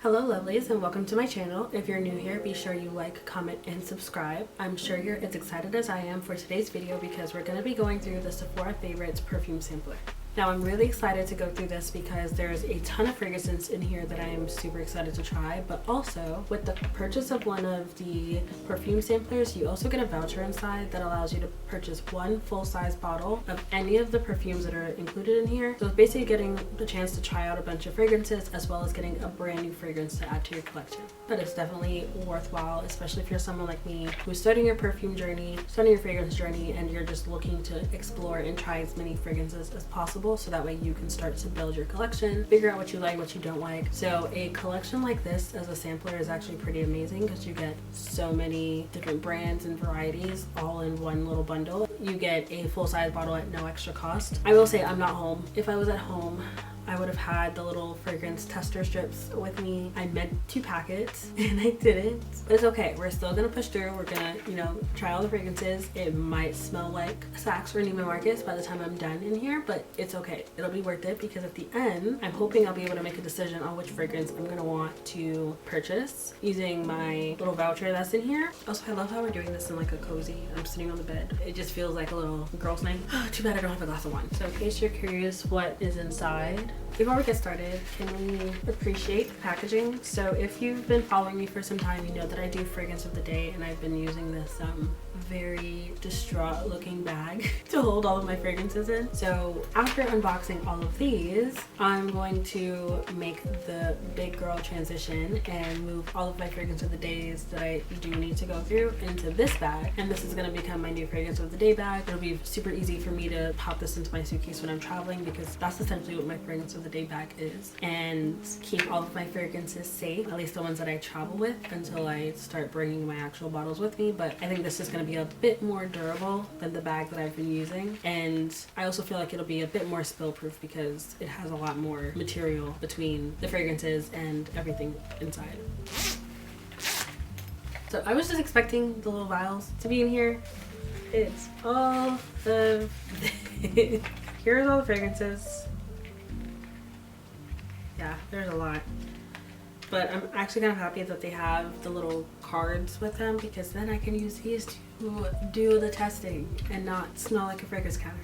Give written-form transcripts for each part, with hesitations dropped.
Hello lovelies and welcome to my channel. If you're new here, be sure you like, comment, and subscribe. I'm sure you're as excited as I am for today's video because we're going to be going through the Sephora Favorites perfume sampler. Now I'm really excited to go through this because there's a ton of fragrances in here that I am super excited to try, but also with the purchase of one of the perfume samplers, you also get a voucher inside that allows you to purchase one full-size bottle of any of the perfumes that are included in here. So it's basically getting the chance to try out a bunch of fragrances as well as getting a brand new fragrance to add to your collection. But it's definitely worthwhile, especially if you're someone like me who's starting your perfume journey, starting your fragrance journey, and you're just looking to explore and try as many fragrances as possible, so that way you can start to build your collection, figure out what you like, what you don't like. So a collection like this as a sampler is actually pretty amazing because you get so many different brands and varieties all in one little bundle. You get a full-size bottle at no extra cost. I will say I'm not home. If I was at home, I would have had the little fragrance tester strips with me. I meant to pack it and I didn't, but it's okay. We're still gonna push through. We're gonna, try all the fragrances. It might smell like Saks or Neiman Marcus by the time I'm done in here, but it's okay. It'll be worth it because at the end, I'm hoping I'll be able to make a decision on which fragrance I'm gonna want to purchase using my little voucher that's in here. Also, I love how we're doing this in like a cozy. I'm sitting on the bed. It just feels like a little girl's night. Too bad I don't have a glass of wine. So in case you're curious what is inside, before we get started, can we appreciate the packaging? So if you've been following me for some time, you know that I do fragrance of the day, and I've been using this very distraught looking bag to hold all of my fragrances in. So after unboxing all of these, I'm going to make the big girl transition and move all of my fragrance of the days that I do need to go through into this bag, and this is going to become my new fragrance of the day bag. It'll be super easy for me to pop this into my suitcase when I'm traveling because that's essentially what my fragrance of the day bag is, and keep all of my fragrances safe, at least the ones that I travel with, until I start bringing my actual bottles with me. But I think this is going to be a bit more durable than the bag that I've been using, and I also feel like it'll be a bit more spill proof because it has a lot more material between the fragrances and everything inside. So I was just expecting the little vials to be in here. It's all of here's all the fragrances. Yeah, there's a lot. But I'm actually kind of happy that they have the little cards with them because then I can use these to do the testing and not smell like a fragrance counter.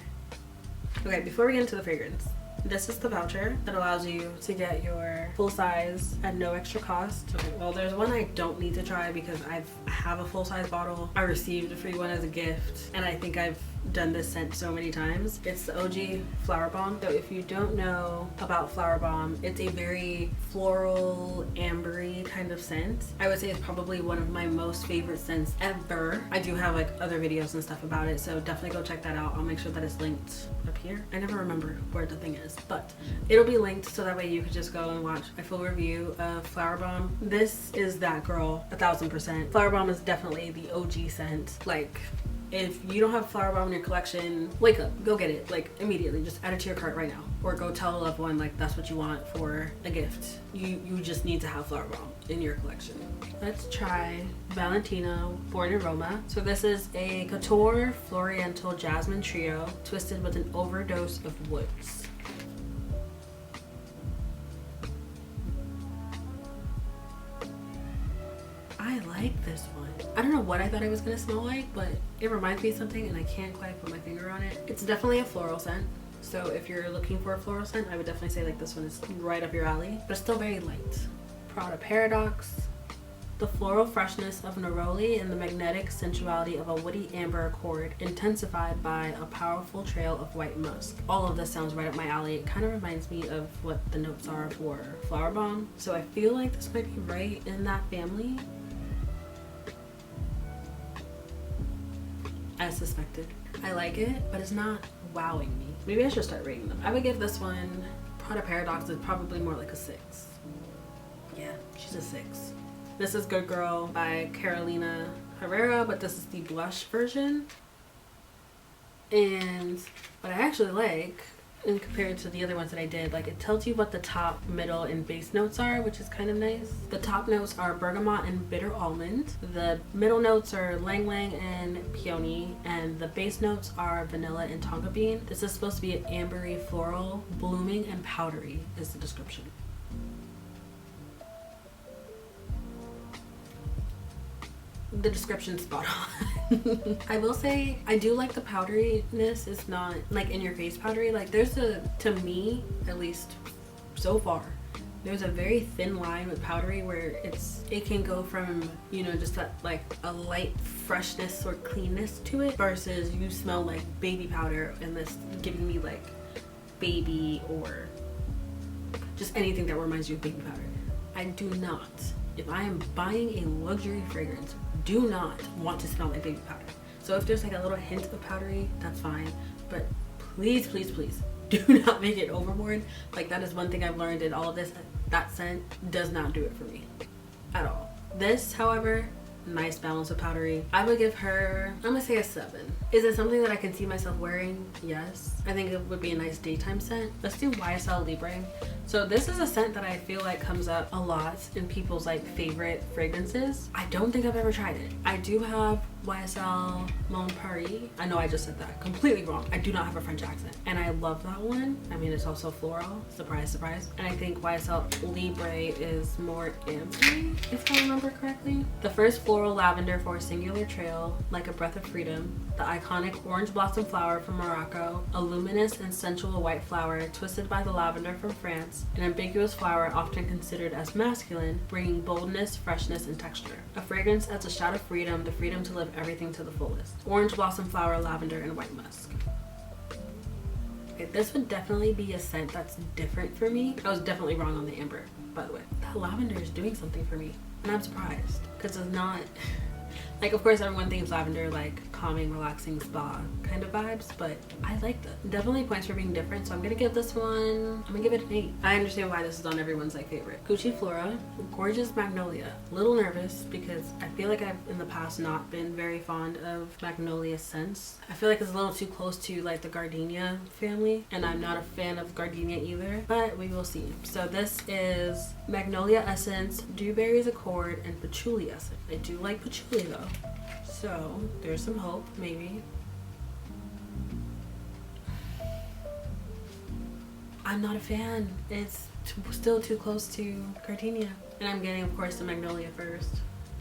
Okay, before we get into the fragrance, this is the voucher that allows you to get your full size at no extra cost. Okay, well, there's one I don't need to try because I have a full size bottle. I received a free one as a gift, and I think I've done this scent so many times. It's the OG Flowerbomb. So if you don't know about Flowerbomb, it's a very floral, ambery kind of scent. I would say it's probably one of my most favorite scents ever. I do have like other videos and stuff about it, so definitely go check that out. I'll make sure that it's linked up here. I never remember where the thing is, but it'll be linked so that way you could just go and watch a full review of Flowerbomb. This is that girl, 1000%. Flowerbomb is definitely the OG scent. Like, if you don't have Flowerbomb in your collection, wake up, go get it, like immediately. Just add it to your cart right now, or go tell a loved one like that's what you want for a gift. You just need to have Flowerbomb in your collection. Let's try Valentino Born in Roma. So this is a Couture Floriental Jasmine Trio twisted with an overdose of woods. I like this one. I don't know what I thought it was gonna smell like, but it reminds me of something and I can't quite put my finger on it. It's definitely a floral scent. So if you're looking for a floral scent, I would definitely say like this one is right up your alley, but it's still very light. Paradoxe. The floral freshness of neroli and the magnetic sensuality of a woody amber accord, intensified by a powerful trail of white musk. All of this sounds right up my alley. It kind of reminds me of what the notes are for Flowerbomb. So I feel like this might be right in that family. As suspected. I like it, but it's not wowing me. Maybe I should start rating them. I would give this one, Paradoxe is probably more like a 6. Yeah, she's a 6. This is Good Girl by Carolina Herrera, but this is the blush version. And what I actually like, and compared to the other ones that I did, like it tells you what the top, middle, and base notes are, which is kind of nice. The top notes are bergamot and bitter almond. The middle notes are lang lang and peony, and the base notes are vanilla and tonka bean. This is supposed to be an ambery, floral, blooming, and powdery is the description. the description's spot on. I will say I do like the powderiness. It's not like in your face powdery. Like there's a, to me at least so far, there's a very thin line with powdery where it can go from, you know, just that like a light freshness or cleanness to it versus you smell like baby powder and this giving me like baby or just anything that reminds you of baby powder. I do not, if I am buying a luxury fragrance, do not want to smell like baby powder. So if there's like a little hint of powdery, that's fine, but please, please, please do not make it overboard. Like that is one thing I've learned in all of this. That scent does not do it for me at all. This, however, nice balance of powdery. I would give her, I'm gonna say a 7. Is it something that I can see myself wearing? Yes. I think it would be a nice daytime scent. Let's do YSL Libre. So this is a scent that I feel like comes up a lot in people's like favorite fragrances. I don't think I've ever tried it. I do have YSL Mon Paris. I know I just said that completely wrong. I do not have a French accent and I love that one. I mean, it's also floral, surprise, surprise. And I think YSL Libre is more ambery, if I remember correctly. The first floral lavender for a singular trail, like a breath of freedom. The iconic orange blossom flower from Morocco, a luminous and sensual white flower twisted by the lavender from France, an ambiguous flower often considered as masculine, bringing boldness, freshness, and texture. A fragrance as a shout of freedom, the freedom to live everything to the fullest. Orange blossom flower, lavender, and white musk. Okay, this would definitely be a scent that's different for me. I was definitely wrong on the amber, by the way. That lavender is doing something for me, and I'm surprised because it's not like, of course everyone thinks lavender like calming, relaxing spa kind of vibes, but I like that. Definitely points for being different, so I'm gonna give this one, I'm gonna give it an 8. I understand why this is on everyone's like favorite. Gucci Flora, gorgeous Magnolia. A little nervous because I feel like I've in the past not been very fond of Magnolia scents. I feel like it's a little too close to like the gardenia family, and I'm not a fan of gardenia either, but we will see. So this is Magnolia Essence, Dewberries Accord, and Patchouli Essence. I do like patchouli though, so there's some hope, maybe. I'm not a fan. It's still too close to gardenia, and I'm getting, of course, the Magnolia first.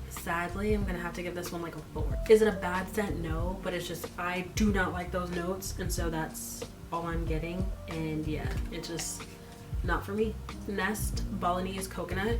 Sadly, I'm gonna have to give this one like a 4. Is it a bad scent? No, but it's just I do not like those notes, and so that's all I'm getting, and yeah, it's just not for me. Nest Balinese Coconut.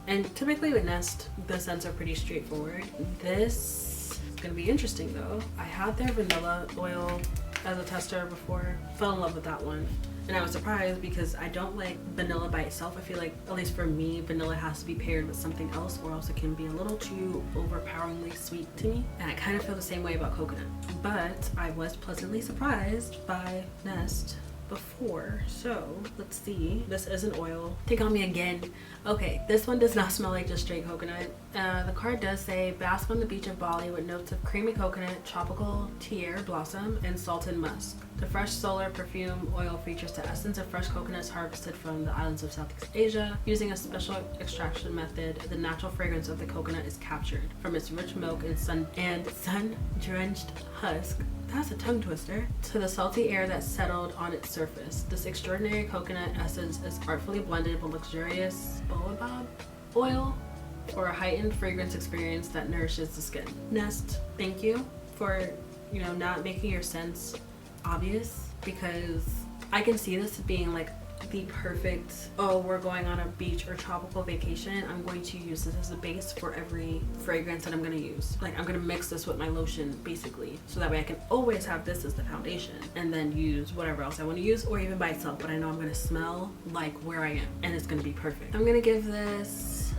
And typically with Nest, the scents are pretty straightforward. This is gonna be interesting though. I had their vanilla oil as a tester before. Fell in love with that one. And I was surprised because I don't like vanilla by itself. I feel like, at least for me, vanilla has to be paired with something else or else it can be a little too overpoweringly sweet to me. And I kind of feel the same way about coconut. But I was pleasantly surprised by Nest before, so let's see. This is an oil. Take on me again. Okay, this one does not smell like just straight coconut. The card does say bask on the beach of Bali with notes of creamy coconut, tropical Pear blossom, and salted musk. The fresh solar perfume oil features the essence of fresh coconuts harvested from the islands of Southeast Asia. Using a special extraction method, the natural fragrance of the coconut is captured from its rich milk and sun-drenched husk. That's a tongue twister. To the salty air that settled on its surface. This extraordinary coconut essence is artfully blended with luxurious baobab oil for a heightened fragrance experience that nourishes the skin. Nest, thank you for, you know, not making your scents obvious, because I can see this being like the perfect, oh, we're going on a beach or tropical vacation, I'm going to use this as a base for every fragrance that I'm going to use. Like, I'm going to mix this with my lotion basically, so that way I can always have this as the foundation and then use whatever else I want to use, or even by itself, but I know I'm going to smell like where I am and it's going to be perfect. I'm going to give this,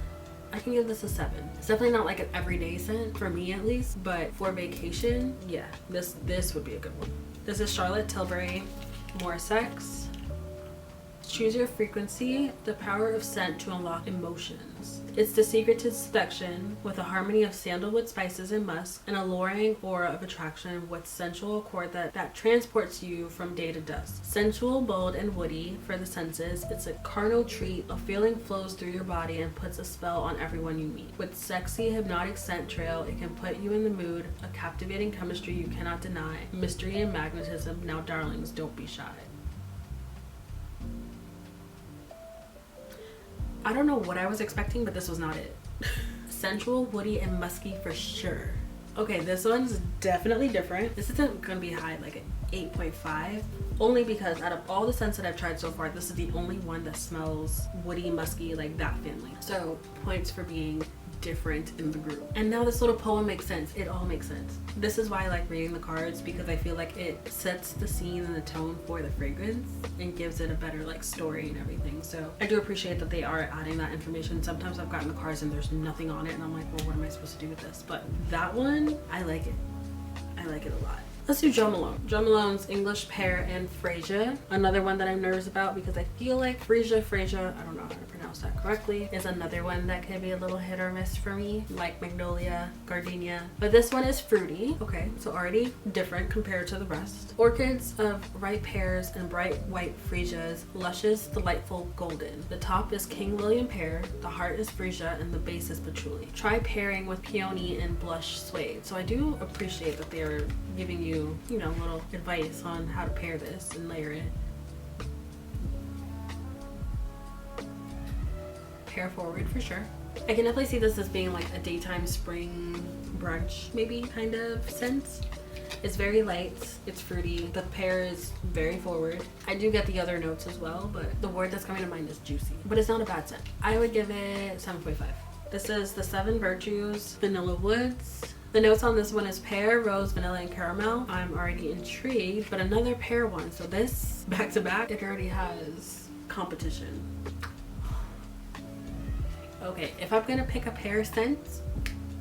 I can give this a 7. It's definitely not like an everyday scent for me at least, but for vacation, yeah, this would be a good one. This is Charlotte Tilbury, More Sex. Choose your frequency, the power of scent to unlock emotions. It's the secret to seduction, with a harmony of sandalwood, spices, and musk, an alluring aura of attraction with sensual accord that transports you from day to dusk. Sensual, bold, and woody for the senses, it's a carnal treat. A feeling flows through your body and puts a spell on everyone you meet. With sexy, hypnotic scent trail, it can put you in the mood, a captivating chemistry you cannot deny, mystery and magnetism. Now, darlings, don't be shy. I don't know what I was expecting, but this was not it. sensual, woody, and musky for sure. Okay, this one's definitely different. This isn't gonna be high, like an 8.5, only because out of all the scents that I've tried so far, this is the only one that smells woody, musky, like that family. So points for being different in the group. And now this little poem makes sense. It all makes sense. This is why I like reading the cards, because I feel like it sets the scene and the tone for the fragrance and gives it a better like story and everything. So I do appreciate that they are adding that information. Sometimes I've gotten the cards and there's nothing on it and I'm like, well, what am I supposed to do with this? But that one, I like it. I like it a lot. Let's do Jo Malone. Jo Malone's English Pear and Freesia. Another one that I'm nervous about because I feel like Freesia, I don't know how to pronounce that correctly, is another one that could be a little hit or miss for me, like Magnolia, Gardenia. But this one is fruity. Okay, so already different compared to the rest. Orchids of ripe pears and bright white freesias, luscious, delightful golden. The top is King William pear, the heart is freesia, and the base is patchouli. Try pairing with peony and blush suede. So I do appreciate that they're giving you know, little advice on how to pair this and layer it. Pair forward for sure. I can definitely see this as being like a daytime spring brunch maybe kind of scent. It's very light, it's fruity, the pear is very forward. I do get the other notes as well, but the word that's coming to mind is juicy. But it's not a bad scent. I would give it 7.5. This is the 7 Virtues Vanilla Woods. The notes on this one is pear, rose, vanilla, and caramel. I'm already intrigued, but another pear one. So this back to back, it already has competition. Okay, if I'm gonna pick a pear scent,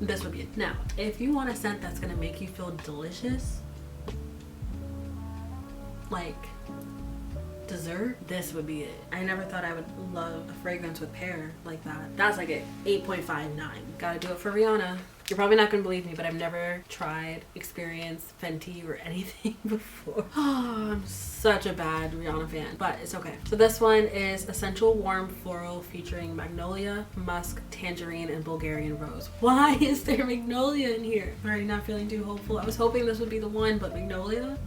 this would be it. Now, if you want a scent that's gonna make you feel delicious, like dessert, this would be it. I never thought I would love a fragrance with pear like that. That's like an 8.59. Gotta do it for Rihanna. You're probably not gonna believe me, but I've never tried, experienced Fenty or anything before. Oh, I'm such a bad Rihanna fan, but it's okay. So this one is Essential Warm Floral featuring Magnolia, Musk, Tangerine, and Bulgarian Rose. Why is there Magnolia in here? I'm already not feeling too hopeful. I was hoping this would be the one, but Magnolia?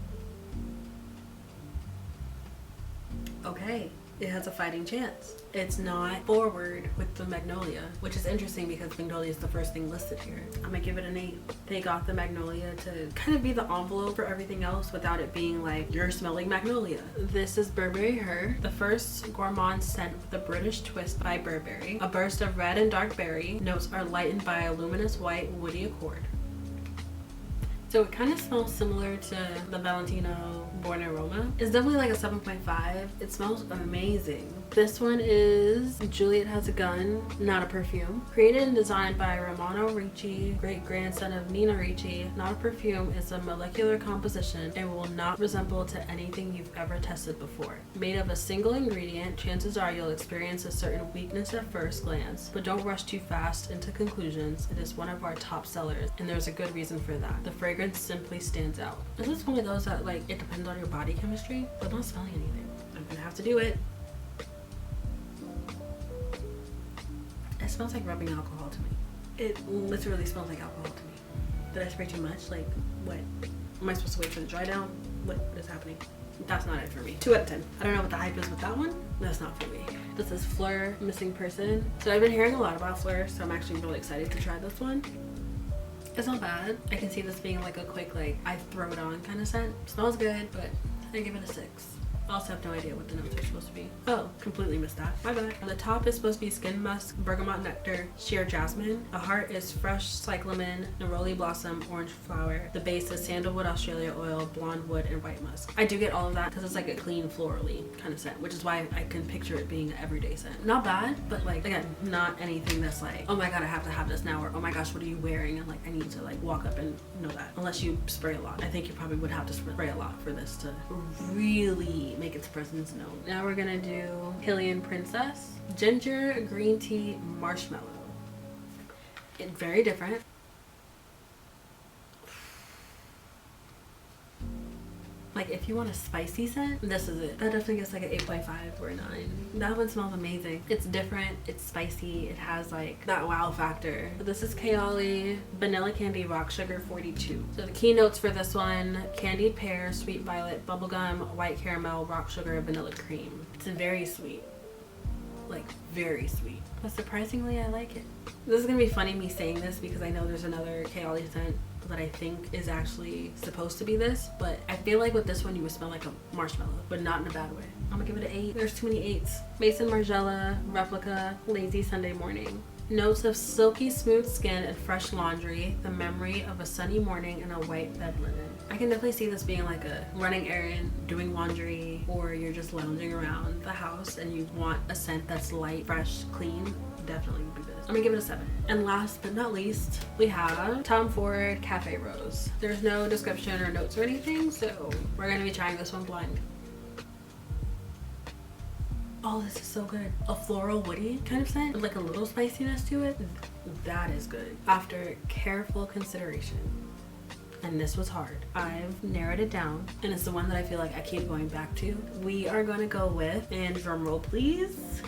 Okay, it has a fighting chance. It's not forward with the Magnolia, which is interesting because Magnolia is the first thing listed here. I'm gonna give it an 8. They got the Magnolia to kind of be the envelope for everything else without it being like, you're smelling Magnolia. This is Burberry Her, the first gourmand scent with a British twist by Burberry. A burst of red and dark berry. Notes are lightened by a luminous white woody accord. So it kind of smells similar to the Valentino Born in Roma. It's definitely like a 7.5. It smells amazing. This one is Juliet Has a Gun, Not a Perfume. Created and designed by Romano Ricci, great grandson of Nina Ricci. Not a Perfume is a molecular composition and will not resemble to anything you've ever tested before. Made of a single ingredient, chances are you'll experience a certain weakness at first glance, but don't rush too fast into conclusions. It is one of our top sellers, and there's a good reason for that. The fragrance simply stands out. This is one of those that like, it depends on your body chemistry, but I'm not smelling anything. I'm gonna have to do it. It smells like rubbing alcohol to me. It literally smells like alcohol to me. Did I spray too much? Like, what? Am I supposed to wait for the dry down? What is happening? That's not it for me. 2 out of 10. I don't know what the hype is with that one. That's not for me. This is Fleur Missing Person. So I've been hearing a lot about Fleur, so I'm actually really excited to try this one. It's not bad. I can see this being like a quick, like, I throw it on kind of scent. Smells good, but I give it a 6. I also have no idea what the notes are supposed to be. Oh, completely missed that. My bad. On the top is supposed to be skin musk, bergamot nectar, sheer jasmine. A heart is fresh cyclamen, neroli blossom, orange flower. The base is sandalwood, Australia oil, blonde wood, and white musk. I do get all of that because it's like a clean florally kind of scent, which is why I can picture it being an everyday scent. Not bad, but like, again, not anything that's like, oh my god, I have to have this now, or oh my gosh, what are you wearing? And like, I need to like walk up and know that. Unless you spray a lot. I think you probably would have to spray a lot for this to really make its presence known. Now we're gonna do Hillian Princess, ginger, green tea, marshmallow. It's very different. Like, if you want a spicy scent, this is it. That definitely gets like an 8.5 or a 9. That one smells amazing. It's different, it's spicy, it has like that wow factor. But this is Kayali Vanilla Candy Rock Sugar 42. So the key notes for this one: candied pear, sweet violet, bubblegum, white caramel, rock sugar, vanilla cream. It's very sweet. like very sweet. But surprisingly, I like it. This is gonna be funny me saying this because I know there's another Kaoli scent that I think is actually supposed to be this, but I feel like with this one you would smell like a marshmallow, but not in a bad way. I'm gonna give it an 8. There's too many 8s. Mason Margiela, Replica, Lazy Sunday Morning. Notes of silky smooth skin and fresh laundry, the memory of a sunny morning and a white bed linen. I can definitely see this being like a running errand, doing laundry, or you're just lounging around the house and you want a scent that's light, fresh, clean. Definitely would be this. I'm gonna give it a 7. And last but not least, we have Tom Ford Cafe Rose. There's no description or notes or anything, so we're gonna be trying this one blind. Oh, this is so good. A floral woody kind of scent with like a little spiciness to it. That is good. After careful consideration, and this was hard, I've narrowed it down, and it's the one that I feel like I keep going back to. We are going to go with, and drum roll please,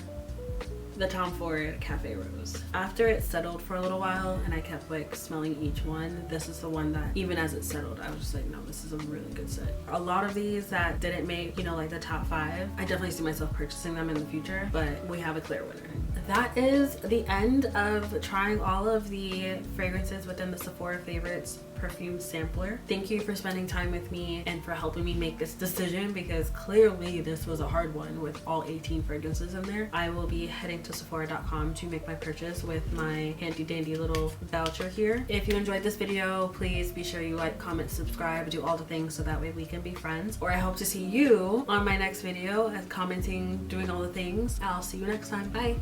the Tom Ford Cafe Rose. After it settled for a little while and I kept like smelling each one, this is the one that even as it settled, I was just like, no, this is a really good scent. A lot of these that didn't make, you know, like the top 5, I definitely see myself purchasing them in the future, but we have a clear winner. That is the end of trying all of the fragrances within the Sephora Favorites perfume sampler. Thank you for spending time with me and for helping me make this decision, because clearly this was a hard one with all 18 fragrances in there. I will be heading to Sephora.com to make my purchase with my handy dandy little voucher here. If you enjoyed this video, please be sure you like, comment, subscribe, do all the things so that way we can be friends. Or I hope to see you on my next video, commenting, doing all the things. I'll see you next time. Bye.